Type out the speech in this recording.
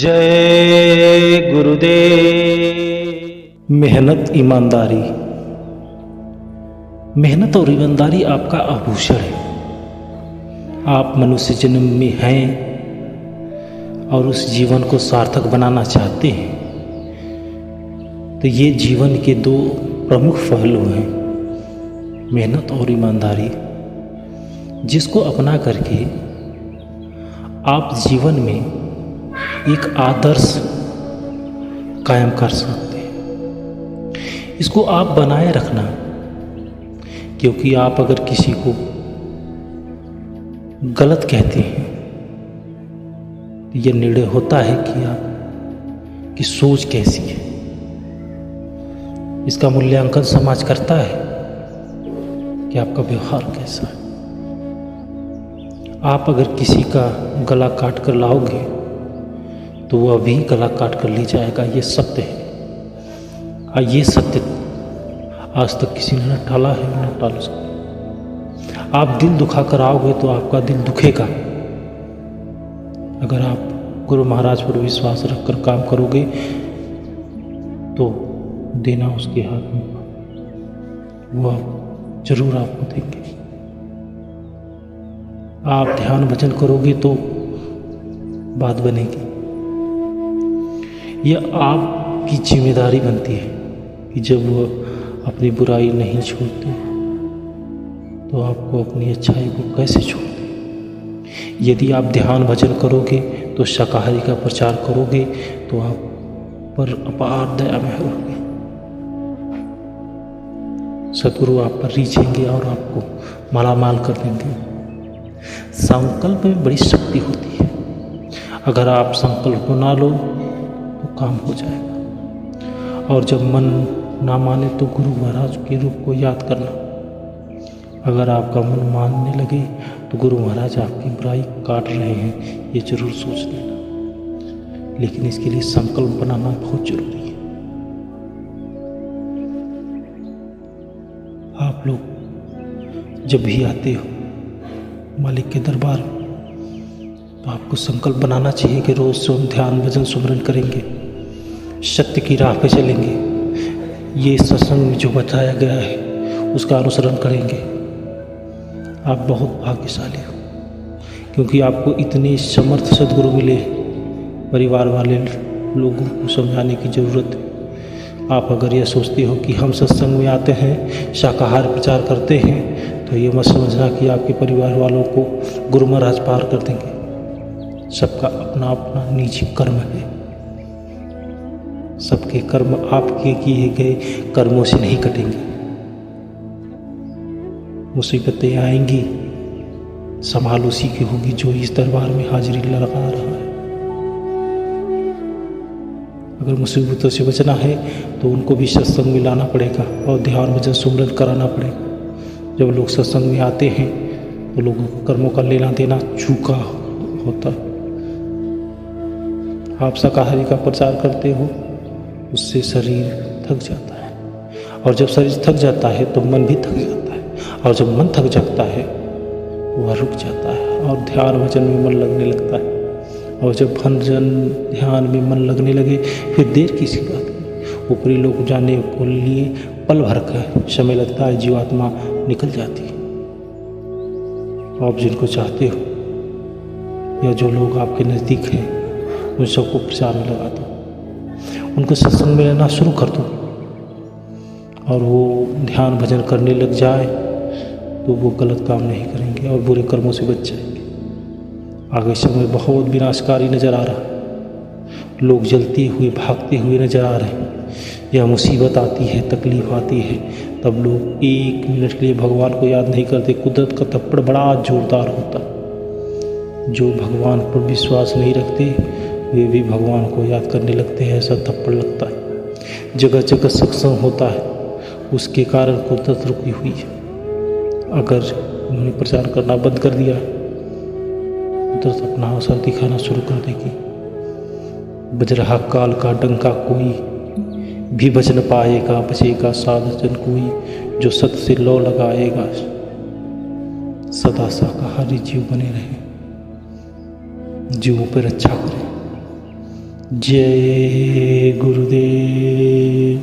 जय गुरुदेव। मेहनत ईमानदारी, मेहनत और ईमानदारी आपका आभूषण है। आप मनुष्य जन्म में हैं और उस जीवन को सार्थक बनाना चाहते हैं, तो ये जीवन के दो प्रमुख पहलू हैं, मेहनत और ईमानदारी, जिसको अपना करके आप जीवन में एक आदर्श कायम कर सकते हैं। इसको आप बनाए रखना, क्योंकि आप अगर किसी को गलत कहते हैं तो यह निर्णय होता है कि आपकी सोच कैसी है। इसका मूल्यांकन समाज करता है कि आपका व्यवहार कैसा है। आप अगर किसी का गला काट कर लाओगे तो वह भी गला काट कर ले जाएगा, ये सत्य है। और ये सत्य आज तक किसी ने न टाला है, न टाल सकता। आप दिल दुखा कर आओगे तो आपका दिल दुखेगा। अगर आप गुरु महाराज पर विश्वास रखकर काम करोगे तो देना उसके हाथ में, वह जरूर आपको देंगे। आप ध्यान भजन करोगे तो बात बनेगी। यह आपकी जिम्मेदारी बनती है कि जब वह अपनी बुराई नहीं छोड़ते तो आपको अपनी अच्छाई को कैसे छोड़ते। यदि आप ध्यान भजन करोगे तो शाकाहारी का प्रचार करोगे तो आप पर अपार दया में होगी। सतगुरु आप पर रीझेंगे और आपको मालामाल कर देंगे। संकल्प में बड़ी शक्ति होती है। अगर आप संकल्प को ना लो तो काम हो जाएगा। और जब मन ना माने तो गुरु महाराज के रूप को याद करना। अगर आपका मन मानने लगे तो गुरु महाराज आपकी बुराई काट रहे हैं, ये जरूर सोच लेना। लेकिन इसके लिए संकल्प बनाना बहुत जरूरी है। आप लोग जब भी आते हो मालिक के दरबार तो आपको संकल्प बनाना चाहिए कि रोज स्वयं ध्यान भजन सुमरन करेंगे, सत्य की राह पे चलेंगे, ये सत्संग में जो बताया गया है उसका अनुसरण करेंगे। आप बहुत भाग्यशाली हो, क्योंकि आपको इतने समर्थ सद्गुरु मिले। परिवार वाले लोगों को समझाने की ज़रूरत है। आप अगर यह सोचते हो कि हम सत्संग में आते हैं, शाकाहार प्रचार करते हैं, तो ये मत समझना कि आपके परिवार वालों को गुरु महाराज पार कर देंगे। सबका अपना अपना निजी कर्म है। सबके कर्म आपके किए गए कर्मों से नहीं कटेंगे। मुसीबतें आएंगी, संभाल उसी की होगी जो इस दरबार में हाजिरी लगा रहा है। अगर मुसीबतों से बचना है तो उनको भी सत्संग में लाना पड़ेगा और ध्यान भजन सुमरन कराना पड़ेगा। जब लोग सत्संग में आते हैं तो लोगों को कर्मों का लेना देना चूका होता। आप शाकाहारी का प्रचार करते हो, उससे शरीर थक जाता है, और जब शरीर थक जाता है तो मन भी थक जाता है, और जब मन थक जाता है वह रुक जाता है और ध्यान भजन में मन लगने लगता है। और जब भजन ध्यान में मन लगने लगे फिर देर किसी बात की, ऊपरी लोग जाने को लिए पल भर का समय लगता है, जीवात्मा निकल जाती है। आप जिनको चाहते हो या जो लोग आपके नज़दीक हैं उन सबको प्रचार में लगा दो, उनको सत्संग में लेना शुरू कर दो, और वो ध्यान भजन करने लग जाए तो वो गलत काम नहीं करेंगे और बुरे कर्मों से बच जाएंगे। आगे समय बहुत विनाशकारी नज़र आ रहा है। लोग जलते हुए भागते हुए नज़र आ रहे हैं। यह मुसीबत आती है, तकलीफ आती है, तब लोग एक मिनट के लिए भगवान को याद नहीं करते। कुदरत का थप्पड़ बड़ा जोरदार होता। जो भगवान पर विश्वास नहीं रखते वे भी भगवान को याद करने लगते हैं, ऐसा थप्पड़ लगता है। जगह जगह सत्संग होता है, उसके कारण कुदरत रुकी हुई है। अगर उन्होंने प्रचार करना बंद कर दिया कुदरत अपना असर दिखाना शुरू कर देगी। बज रहा काल का डंका कोई भी बच न पाएगा, बचेगा साधन कोई जो सत्य से लौ लगाएगा। सदा शाकाहारी जीव बने रहे, जीवों पर अच्छा करें, जय गुरुदेव।